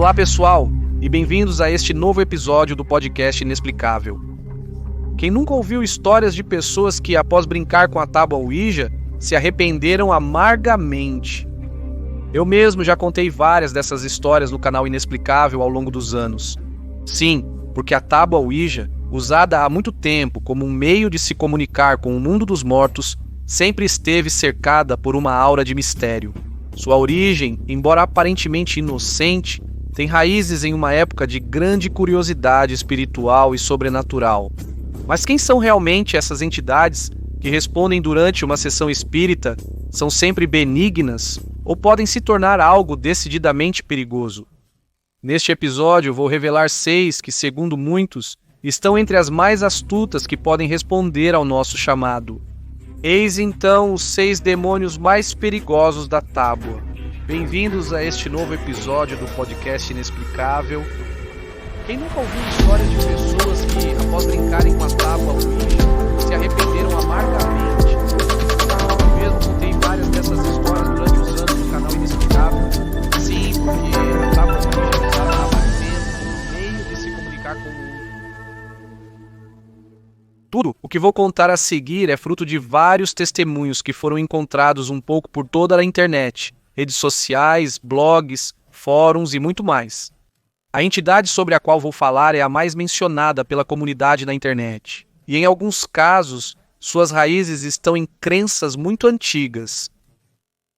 Olá pessoal, e bem-vindos a este novo episódio do podcast Inexplicável. Quem nunca ouviu histórias de pessoas que, após brincar com a tábua Ouija, se arrependeram amargamente? Eu mesmo já contei várias dessas histórias no canal Inexplicável ao longo dos anos. Sim, porque a tábua Ouija, usada há muito tempo como um meio de se comunicar com o mundo dos mortos, sempre esteve cercada por uma aura de mistério. Sua origem, embora aparentemente inocente, tem raízes em uma época de grande curiosidade espiritual e sobrenatural. Mas quem são realmente essas entidades que respondem durante uma sessão espírita? São sempre benignas ou podem se tornar algo decididamente perigoso? Neste episódio vou revelar 6 que, segundo muitos, estão entre as mais astutas que podem responder ao nosso chamado. Eis então os 6 demônios mais perigosos da tábua. Bem-vindos a este novo episódio do podcast Inexplicável. Quem nunca ouviu histórias de pessoas que, após brincarem com a tábua Ouija, se arrependeram amargamente? Eu mesmo contei várias dessas histórias durante os anos no canal Inexplicável. Sim, porque a tábua Ouija é usada há muito tempo como meio de se comunicar com o mundo. Tudo o que vou contar a seguir é fruto de vários testemunhos que foram encontrados um pouco por toda a internet, redes sociais, blogs, fóruns e muito mais. A entidade sobre a qual vou falar é a mais mencionada pela comunidade na internet. E em alguns casos, suas raízes estão em crenças muito antigas.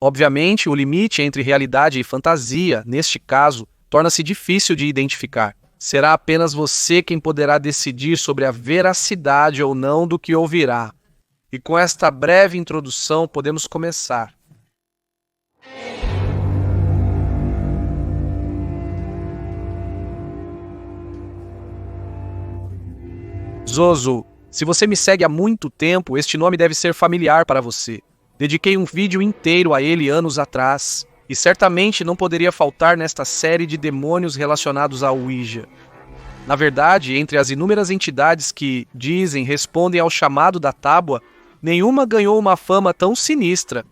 Obviamente, o limite entre realidade e fantasia, neste caso, torna-se difícil de identificar. Será apenas você quem poderá decidir sobre a veracidade ou não do que ouvirá. E com esta breve introdução, podemos começar. Zozo, se você me segue há muito tempo, este nome deve ser familiar para você. Dediquei um vídeo inteiro a ele anos atrás, e certamente não poderia faltar nesta série de demônios relacionados à Ouija. Na verdade, entre as inúmeras entidades que, respondem ao chamado da tábua, nenhuma ganhou uma fama tão sinistra.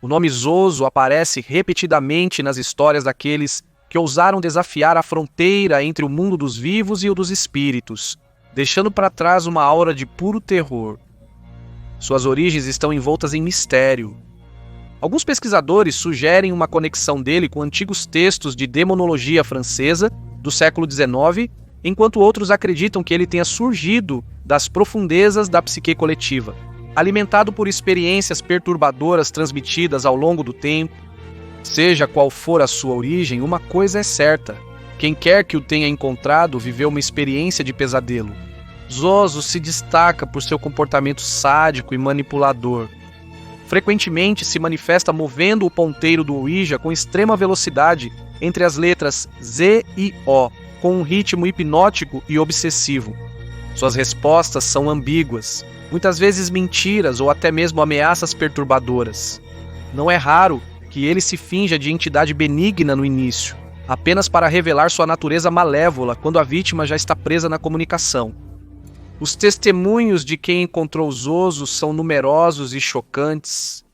O nome Zozo aparece repetidamente nas histórias daqueles que ousaram desafiar a fronteira entre o mundo dos vivos e o dos espíritos, deixando para trás uma aura de puro terror. Suas origens estão envoltas em mistério. Alguns pesquisadores sugerem uma conexão dele com antigos textos de demonologia francesa do século XIX, enquanto outros acreditam que ele tenha surgido das profundezas da psique coletiva, alimentado por experiências perturbadoras transmitidas ao longo do tempo. Seja qual for a sua origem, uma coisa é certa: quem quer que o tenha encontrado viveu uma experiência de pesadelo. Zozo se destaca por seu comportamento sádico e manipulador. Frequentemente se manifesta movendo o ponteiro do Ouija com extrema velocidade entre as letras Z e O, com um ritmo hipnótico e obsessivo. Suas respostas são ambíguas, muitas vezes mentiras ou até mesmo ameaças perturbadoras. Não é raro que ele se finja de entidade benigna no início, apenas para revelar sua natureza malévola quando a vítima já está presa na comunicação. Os testemunhos de quem encontrou Zozo são numerosos e chocantes.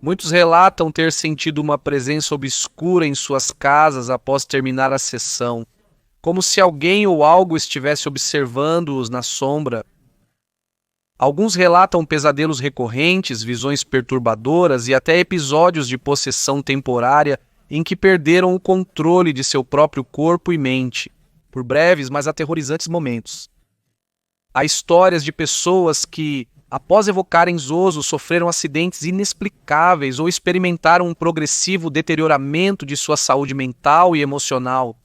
Muitos relatam ter sentido uma presença obscura em suas casas após terminar a sessão, como se alguém ou algo estivesse observando-os na sombra. Alguns relatam pesadelos recorrentes, visões perturbadoras e até episódios de possessão temporária em que perderam o controle de seu próprio corpo e mente, por breves, mas aterrorizantes momentos. Há histórias de pessoas que, após evocarem Zozo, sofreram acidentes inexplicáveis ou experimentaram um progressivo deterioramento de sua saúde mental e emocional.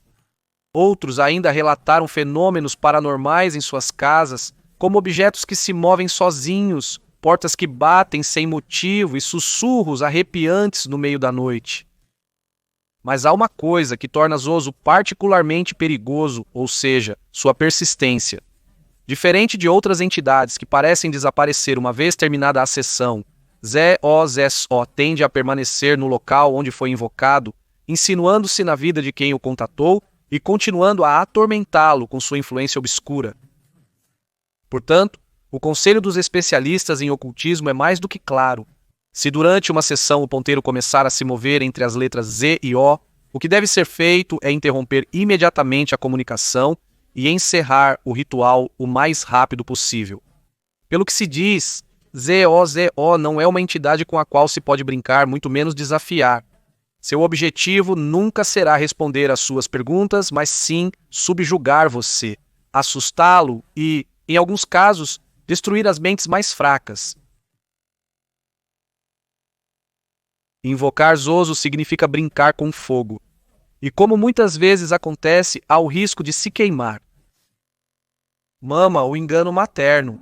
Outros ainda relataram fenômenos paranormais em suas casas, como objetos que se movem sozinhos, portas que batem sem motivo e sussurros arrepiantes no meio da noite. Mas há uma coisa que torna Zozo particularmente perigoso, ou seja, sua persistência. Diferente de outras entidades que parecem desaparecer uma vez terminada a sessão, Zo tende a permanecer no local onde foi invocado, insinuando-se na vida de quem o contatou e continuando a atormentá-lo com sua influência obscura. Portanto, o conselho dos especialistas em ocultismo é mais do que claro. Se durante uma sessão o ponteiro começar a se mover entre as letras Z e O, O que deve ser feito é interromper imediatamente a comunicação e encerrar o ritual o mais rápido possível. Pelo que se diz, ZOZO não é uma entidade com a qual se pode brincar, muito menos desafiar. Seu objetivo nunca será responder às suas perguntas, mas sim subjugar você, assustá-lo e, em alguns casos, destruir as mentes mais fracas. Invocar Zoso significa brincar com fogo. E como muitas vezes acontece, há o risco de se queimar. Mama, o engano materno.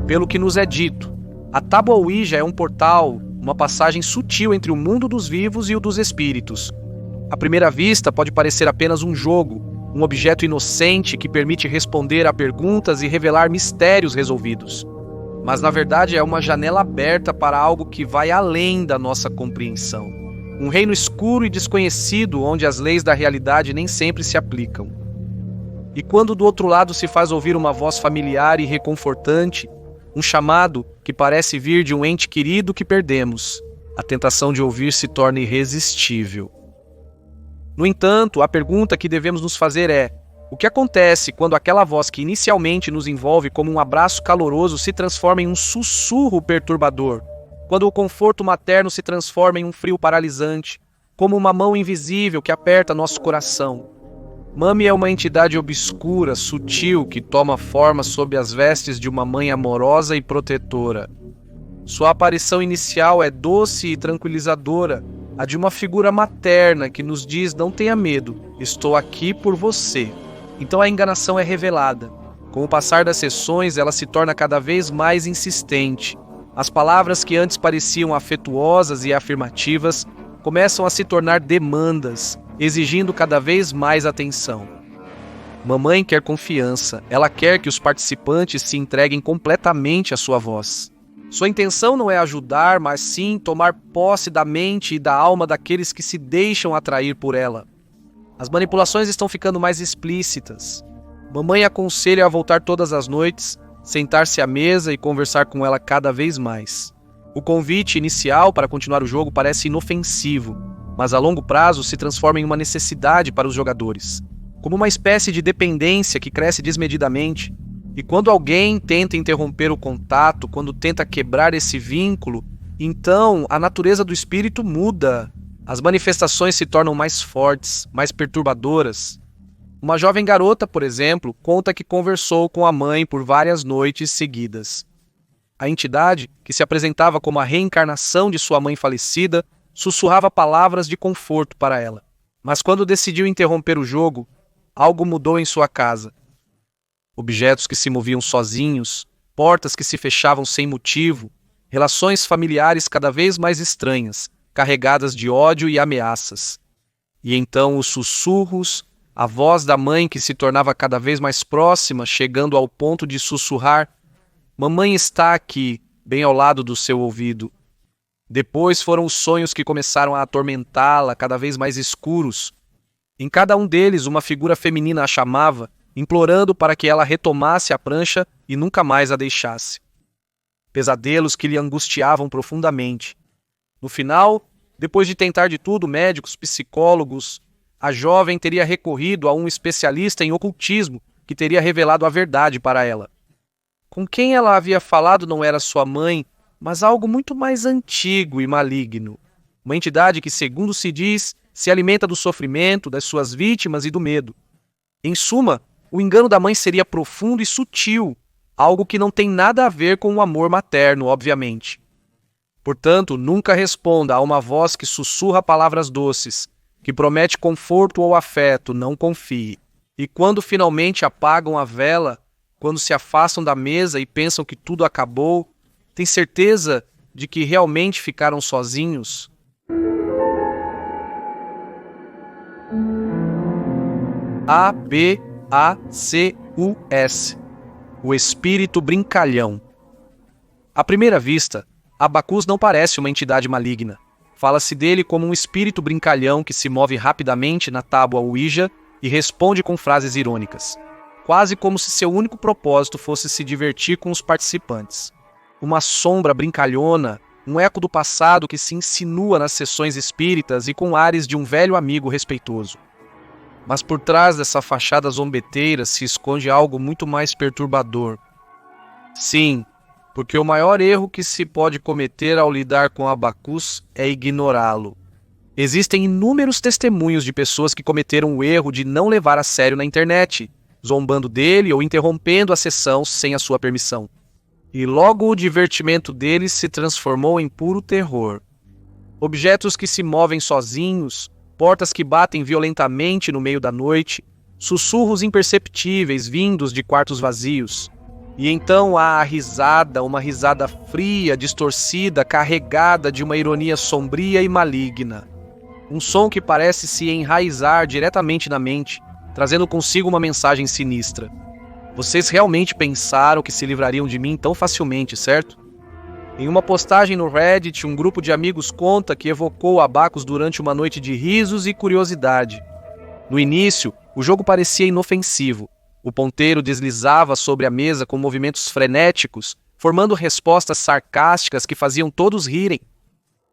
Pelo que nos é dito, a Tábua Ouija é um portal, uma passagem sutil entre o mundo dos vivos e o dos espíritos. À primeira vista, pode parecer apenas um jogo, um objeto inocente que permite responder a perguntas e revelar mistérios resolvidos. Mas, na verdade, é uma janela aberta para algo que vai além da nossa compreensão. Um reino escuro e desconhecido onde as leis da realidade nem sempre se aplicam. E quando do outro lado se faz ouvir uma voz familiar e reconfortante, um chamado que parece vir de um ente querido que perdemos, a tentação de ouvir se torna irresistível. No entanto, a pergunta que devemos nos fazer é: o que acontece quando aquela voz que inicialmente nos envolve como um abraço caloroso se transforma em um sussurro perturbador? Quando o conforto materno se transforma em um frio paralisante, como uma mão invisível que aperta nosso coração? Mami é uma entidade obscura, sutil, que toma forma sob as vestes de uma mãe amorosa e protetora. Sua aparição inicial é doce e tranquilizadora, a de uma figura materna que nos diz: não tenha medo, estou aqui por você. Então a enganação é revelada. Com o passar das sessões, ela se torna cada vez mais insistente. As palavras que antes pareciam afetuosas e afirmativas começam a se tornar demandas, exigindo cada vez mais atenção. Mamãe quer confiança, ela quer que os participantes se entreguem completamente à sua voz. Sua intenção não é ajudar, mas sim tomar posse da mente e da alma daqueles que se deixam atrair por ela. As manipulações estão ficando mais explícitas. Mamãe aconselha a voltar todas as noites, sentar-se à mesa e conversar com ela cada vez mais. O convite inicial para continuar o jogo parece inofensivo, mas a longo prazo se transforma em uma necessidade para os jogadores, como uma espécie de dependência que cresce desmedidamente. E quando alguém tenta interromper o contato, quando tenta quebrar esse vínculo, então a natureza do espírito muda. As manifestações se tornam mais fortes, mais perturbadoras. Uma jovem garota, por exemplo, conta que conversou com a mãe por várias noites seguidas. A entidade, que se apresentava como a reencarnação de sua mãe falecida, sussurrava palavras de conforto para ela. Mas quando decidiu interromper o jogo, algo mudou em sua casa. Objetos que se moviam sozinhos, portas que se fechavam sem motivo, relações familiares cada vez mais estranhas, carregadas de ódio e ameaças. E então os sussurros, a voz da mãe que se tornava cada vez mais próxima, chegando ao ponto de sussurrar: "Mamãe está aqui, bem ao lado do seu ouvido." Depois foram os sonhos que começaram a atormentá-la, cada vez mais escuros. Em cada um deles, uma figura feminina a chamava, implorando para que ela retomasse a prancha e nunca mais a deixasse. Pesadelos que lhe angustiavam profundamente. No final, depois de tentar de tudo, médicos, psicólogos, a jovem teria recorrido a um especialista em ocultismo que teria revelado a verdade para ela. Com quem ela havia falado não era sua mãe, mas algo muito mais antigo e maligno. Uma entidade que, segundo se diz, se alimenta do sofrimento, das suas vítimas e do medo. Em suma, o engano da mãe seria profundo e sutil, algo que não tem nada a ver com o amor materno, obviamente. Portanto, nunca responda a uma voz que sussurra palavras doces, que promete conforto ou afeto, não confie. E quando finalmente apagam a vela, quando se afastam da mesa e pensam que tudo acabou, tem certeza de que realmente ficaram sozinhos? Abacus, o espírito brincalhão. À primeira vista, Abacus não parece uma entidade maligna. Fala-se dele como um espírito brincalhão que se move rapidamente na tábua Ouija e responde com frases irônicas, quase como se seu único propósito fosse se divertir com os participantes. Uma sombra brincalhona, um eco do passado que se insinua nas sessões espíritas e com ares de um velho amigo respeitoso. Mas por trás dessa fachada zombeteira se esconde algo muito mais perturbador. Sim, porque o maior erro que se pode cometer ao lidar com Abacus é ignorá-lo. Existem inúmeros testemunhos de pessoas que cometeram o erro de não levar a sério na internet, zombando dele ou interrompendo a sessão sem a sua permissão. E logo o divertimento deles se transformou em puro terror. Objetos que se movem sozinhos, portas que batem violentamente no meio da noite, sussurros imperceptíveis vindos de quartos vazios. E então há a risada, uma risada fria, distorcida, carregada de uma ironia sombria e maligna. Um som que parece se enraizar diretamente na mente, trazendo consigo uma mensagem sinistra. Vocês realmente pensaram que se livrariam de mim tão facilmente, certo? Em uma postagem no Reddit, um grupo de amigos conta que evocou Abacus durante uma noite de risos e curiosidade. No início, o jogo parecia inofensivo. O ponteiro deslizava sobre a mesa com movimentos frenéticos, formando respostas sarcásticas que faziam todos rirem.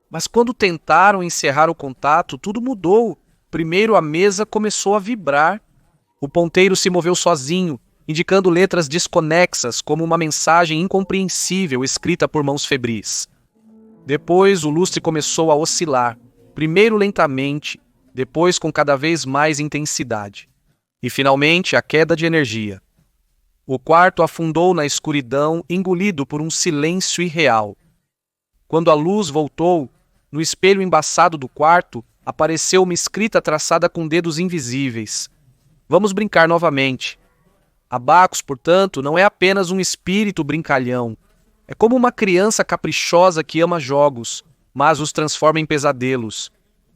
Mas quando tentaram encerrar o contato, tudo mudou. Primeiro a mesa começou a vibrar. O ponteiro se moveu sozinho, indicando letras desconexas como uma mensagem incompreensível escrita por mãos febris. Depois o lustre começou a oscilar, primeiro lentamente, depois com cada vez mais intensidade. E finalmente a queda de energia. O quarto afundou na escuridão, engolido por um silêncio irreal. Quando a luz voltou, no espelho embaçado do quarto, apareceu uma escrita traçada com dedos invisíveis. Vamos brincar novamente. Abacus, portanto, não é apenas um espírito brincalhão. É como uma criança caprichosa que ama jogos, mas os transforma em pesadelos.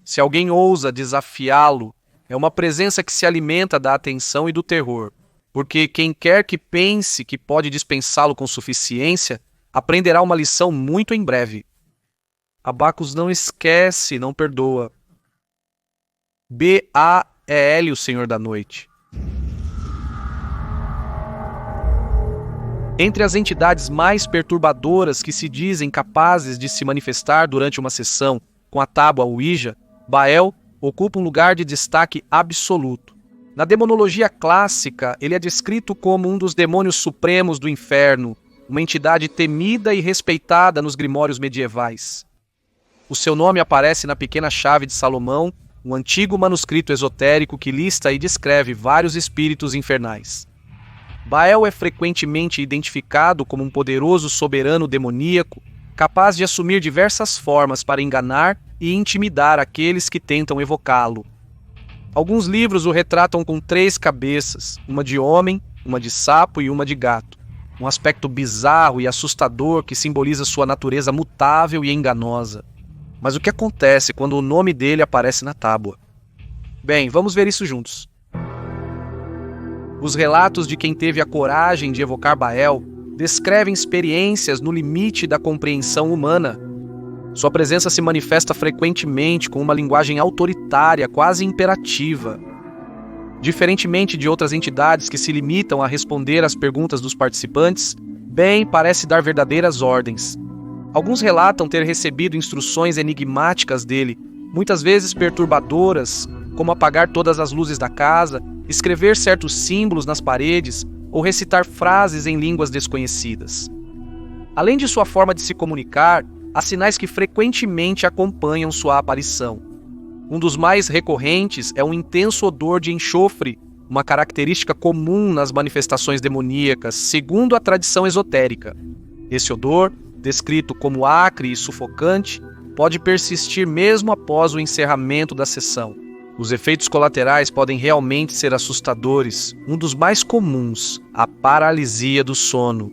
Se alguém ousa desafiá-lo, é uma presença que se alimenta da atenção e do terror, porque quem quer que pense que pode dispensá-lo com suficiência, aprenderá uma lição muito em breve. Abacus não esquece, não perdoa. B.A. é ele o Senhor da Noite. Entre as entidades mais perturbadoras que se dizem capazes de se manifestar durante uma sessão com a tábua Ouija, Baal ocupa um lugar de destaque absoluto. Na demonologia clássica, ele é descrito como um dos demônios supremos do inferno, uma entidade temida e respeitada nos grimórios medievais. O seu nome aparece na Pequena Chave de Salomão, um antigo manuscrito esotérico que lista e descreve vários espíritos infernais. Baal é frequentemente identificado como um poderoso soberano demoníaco, capaz de assumir diversas formas para enganar e intimidar aqueles que tentam evocá-lo. Alguns livros o retratam com 3 cabeças, uma de homem, uma de sapo e uma de gato. Um aspecto bizarro e assustador que simboliza sua natureza mutável e enganosa. Mas o que acontece quando o nome dele aparece na tábua? Bem, vamos ver isso juntos. Os relatos de quem teve a coragem de evocar Baal descrevem experiências no limite da compreensão humana. Sua presença se manifesta frequentemente com uma linguagem autoritária, quase imperativa. Diferentemente de outras entidades que se limitam a responder às perguntas dos participantes, Ben parece dar verdadeiras ordens. Alguns relatam ter recebido instruções enigmáticas dele, muitas vezes perturbadoras, como apagar todas as luzes da casa, escrever certos símbolos nas paredes ou recitar frases em línguas desconhecidas. Além de sua forma de se comunicar, há sinais que frequentemente acompanham sua aparição. Um dos mais recorrentes é um intenso odor de enxofre, uma característica comum nas manifestações demoníacas, segundo a tradição esotérica. Esse odor, descrito como acre e sufocante, pode persistir mesmo após o encerramento da sessão. Os efeitos colaterais podem realmente ser assustadores. Um dos mais comuns, a paralisia do sono.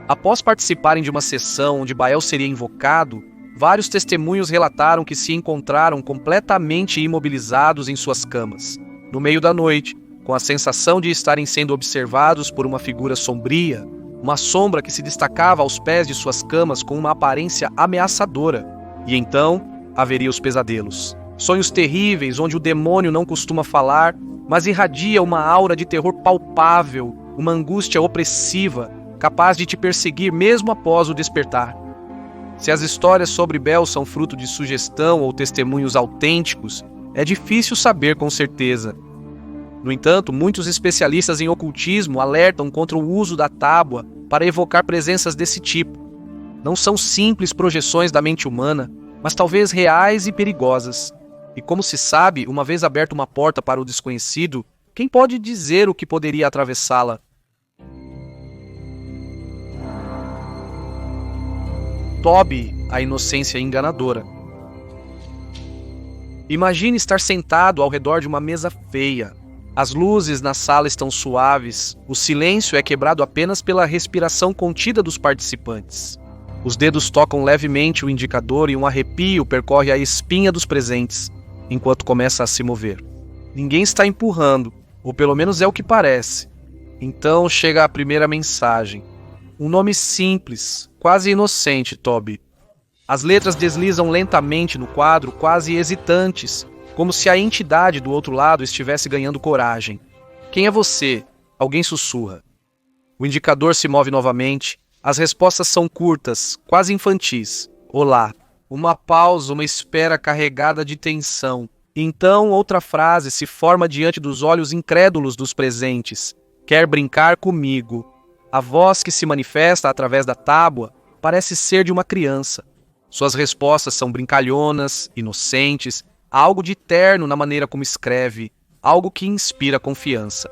Após participarem de uma sessão onde Baal seria invocado, vários testemunhos relataram que se encontraram completamente imobilizados em suas camas, no meio da noite, com a sensação de estarem sendo observados por uma figura sombria, uma sombra que se destacava aos pés de suas camas com uma aparência ameaçadora. E então haveria os pesadelos. Sonhos terríveis onde o demônio não costuma falar, mas irradia uma aura de terror palpável, uma angústia opressiva, capaz de te perseguir mesmo após o despertar. Se as histórias sobre Bell são fruto de sugestão ou testemunhos autênticos, é difícil saber com certeza. No entanto, muitos especialistas em ocultismo alertam contra o uso da tábua para evocar presenças desse tipo. Não são simples projeções da mente humana, mas talvez reais e perigosas. E como se sabe, uma vez aberta uma porta para o desconhecido, quem pode dizer o que poderia atravessá-la? Toby, a inocência enganadora. Imagine estar sentado ao redor de uma mesa feia. As luzes na sala estão suaves, o silêncio é quebrado apenas pela respiração contida dos participantes. Os dedos tocam levemente o indicador e um arrepio percorre a espinha dos presentes, enquanto começa a se mover. Ninguém está empurrando, ou pelo menos é o que parece. Então chega a primeira mensagem. Um nome simples, quase inocente, Toby. As letras deslizam lentamente no quadro, quase hesitantes, como se a entidade do outro lado estivesse ganhando coragem. Quem é você? Alguém sussurra. O indicador se move novamente. As respostas são curtas, quase infantis. Olá. Uma pausa, uma espera carregada de tensão. Então, outra frase se forma diante dos olhos incrédulos dos presentes. Quer brincar comigo? A voz que se manifesta através da tábua parece ser de uma criança. Suas respostas são brincalhonas, inocentes, há algo de terno na maneira como escreve, algo que inspira confiança.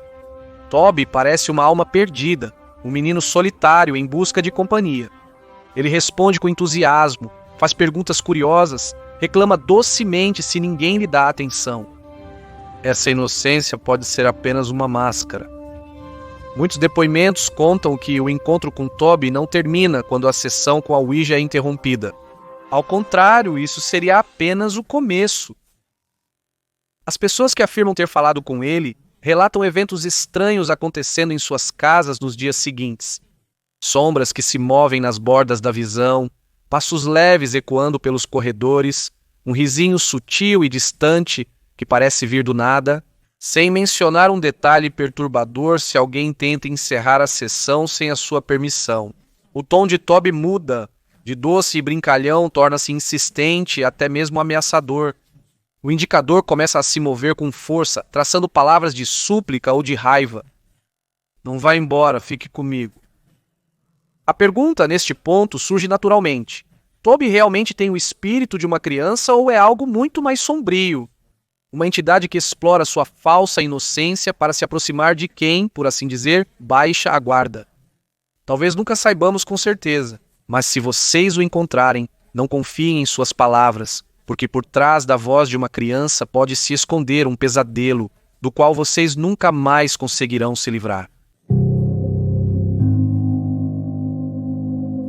Toby parece uma alma perdida, um menino solitário em busca de companhia. Ele responde com entusiasmo, faz perguntas curiosas, reclama docemente se ninguém lhe dá atenção. Essa inocência pode ser apenas uma máscara. Muitos depoimentos contam que o encontro com Toby não termina quando a sessão com a Ouija é interrompida. Ao contrário, isso seria apenas o começo. As pessoas que afirmam ter falado com ele relatam eventos estranhos acontecendo em suas casas nos dias seguintes. Sombras que se movem nas bordas da visão, passos leves ecoando pelos corredores, um risinho sutil e distante que parece vir do nada, sem mencionar um detalhe perturbador se alguém tenta encerrar a sessão sem a sua permissão. O tom de Toby muda, de doce e brincalhão torna-se insistente e até mesmo ameaçador. O indicador começa a se mover com força, traçando palavras de súplica ou de raiva. Não vá embora, fique comigo. A pergunta, neste ponto, surge naturalmente. Toby realmente tem o espírito de uma criança ou é algo muito mais sombrio? Uma entidade que explora sua falsa inocência para se aproximar de quem, por assim dizer, baixa a guarda. Talvez nunca saibamos com certeza, mas se vocês o encontrarem, não confiem em suas palavras, porque por trás da voz de uma criança pode se esconder um pesadelo, do qual vocês nunca mais conseguirão se livrar.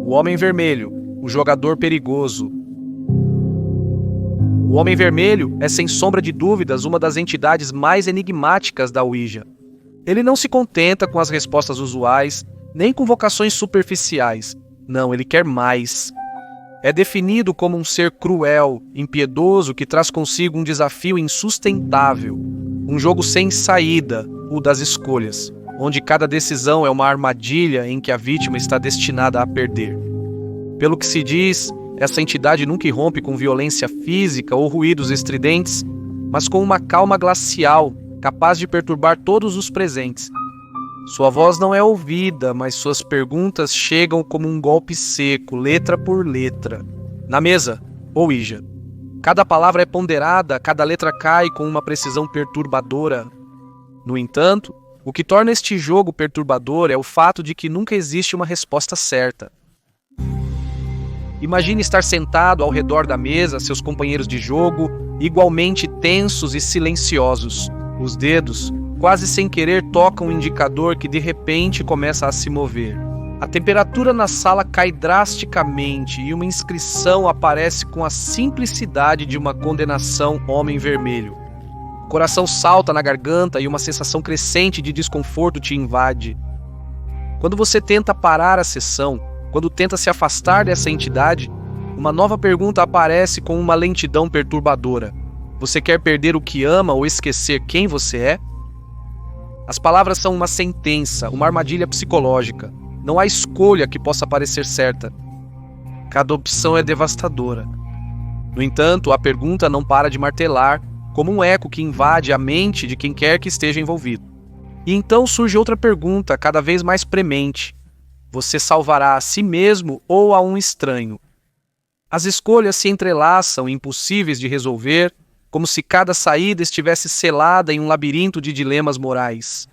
O Homem Vermelho, o jogador perigoso. O Homem Vermelho é, sem sombra de dúvidas, uma das entidades mais enigmáticas da Ouija. Ele não se contenta com as respostas usuais, nem com vocações superficiais. Não, ele quer mais. É definido como um ser cruel, impiedoso, que traz consigo um desafio insustentável. Um jogo sem saída, o das escolhas, onde cada decisão é uma armadilha em que a vítima está destinada a perder. Pelo que se diz, essa entidade nunca irrompe com violência física ou ruídos estridentes, mas com uma calma glacial, capaz de perturbar todos os presentes. Sua voz não é ouvida, mas suas perguntas chegam como um golpe seco, letra por letra. Na mesa, Ouija. Cada palavra é ponderada, cada letra cai com uma precisão perturbadora. No entanto, o que torna este jogo perturbador é o fato de que nunca existe uma resposta certa. Imagine estar sentado ao redor da mesa, seus companheiros de jogo, igualmente tensos e silenciosos. Os dedos, quase sem querer, tocam um indicador que de repente começa a se mover. A temperatura na sala cai drasticamente e uma inscrição aparece com a simplicidade de uma condenação Homem Vermelho. O coração salta na garganta e uma sensação crescente de desconforto te invade. Quando você tenta parar a sessão, quando tenta se afastar dessa entidade, uma nova pergunta aparece com uma lentidão perturbadora. Você quer perder o que ama ou esquecer quem você é? As palavras são uma sentença, uma armadilha psicológica. Não há escolha que possa parecer certa. Cada opção é devastadora. No entanto, a pergunta não para de martelar, como um eco que invade a mente de quem quer que esteja envolvido. E então surge outra pergunta, cada vez mais premente. Você salvará a si mesmo ou a um estranho? As escolhas se entrelaçam, impossíveis de resolver, como se cada saída estivesse selada em um labirinto de dilemas morais.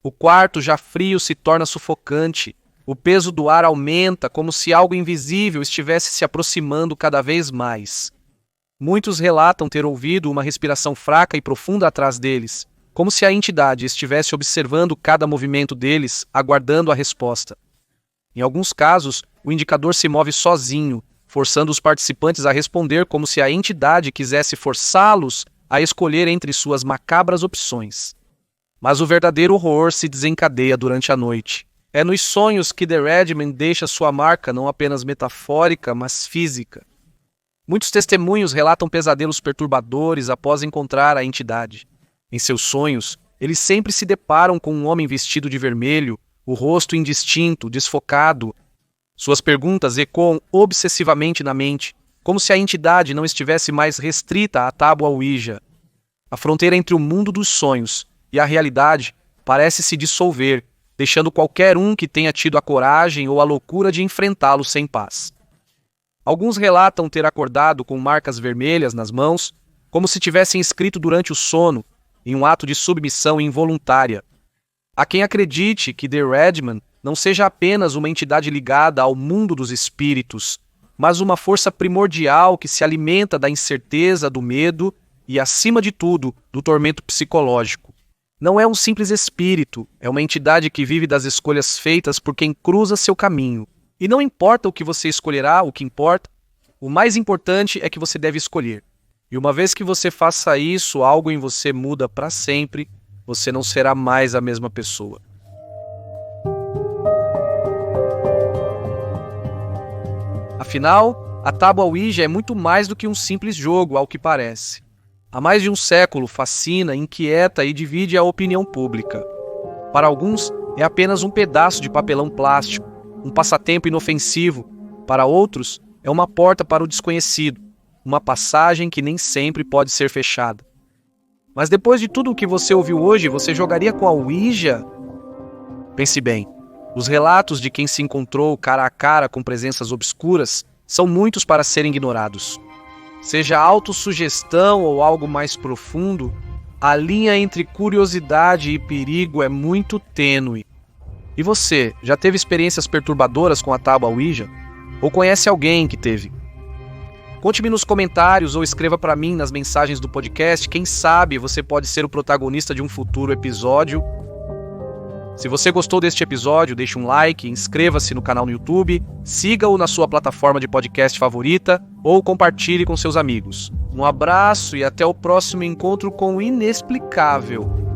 O quarto já frio se torna sufocante. O peso do ar aumenta, como se algo invisível estivesse se aproximando cada vez mais. Muitos relatam ter ouvido uma respiração fraca e profunda atrás deles, como se a entidade estivesse observando cada movimento deles, aguardando a resposta. Em alguns casos, o indicador se move sozinho, forçando os participantes a responder como se a entidade quisesse forçá-los a escolher entre suas macabras opções. Mas o verdadeiro horror se desencadeia durante a noite. É nos sonhos que The Redman deixa sua marca não apenas metafórica, mas física. Muitos testemunhos relatam pesadelos perturbadores após encontrar a entidade. Em seus sonhos, eles sempre se deparam com um homem vestido de vermelho, o rosto indistinto, desfocado. Suas perguntas ecoam obsessivamente na mente, como se a entidade não estivesse mais restrita à tábua Ouija. A fronteira entre o mundo dos sonhos e a realidade parece se dissolver, deixando qualquer um que tenha tido a coragem ou a loucura de enfrentá-lo sem paz. Alguns relatam ter acordado com marcas vermelhas nas mãos, como se tivessem escrito durante o sono, em um ato de submissão involuntária. Há quem acredite que The Redman não seja apenas uma entidade ligada ao mundo dos espíritos, mas uma força primordial que se alimenta da incerteza, do medo e, acima de tudo, do tormento psicológico. Não é um simples espírito, é uma entidade que vive das escolhas feitas por quem cruza seu caminho. E não importa o que você escolherá, o que importa, o mais importante é que você deve escolher. E uma vez que você faça isso, algo em você muda para sempre, você não será mais a mesma pessoa. Afinal, a tábua Ouija é muito mais do que um simples jogo, ao que parece. Há mais de um século fascina, inquieta e divide a opinião pública. Para alguns, é apenas um pedaço de papelão plástico, um passatempo inofensivo. Para outros, é uma porta para o desconhecido, uma passagem que nem sempre pode ser fechada. Mas depois de tudo o que você ouviu hoje, você jogaria com a Ouija? Pense bem, os relatos de quem se encontrou cara a cara com presenças obscuras são muitos para serem ignorados. Seja autossugestão ou algo mais profundo, a linha entre curiosidade e perigo é muito tênue. E você, já teve experiências perturbadoras com a tábua Ouija? Ou conhece alguém que teve? Conte-me nos comentários ou escreva para mim nas mensagens do podcast. Quem sabe você pode ser o protagonista de um futuro episódio. Se você gostou deste episódio, deixe um like, inscreva-se no canal no YouTube, siga-o na sua plataforma de podcast favorita ou compartilhe com seus amigos. Um abraço e até o próximo encontro com o inexplicável.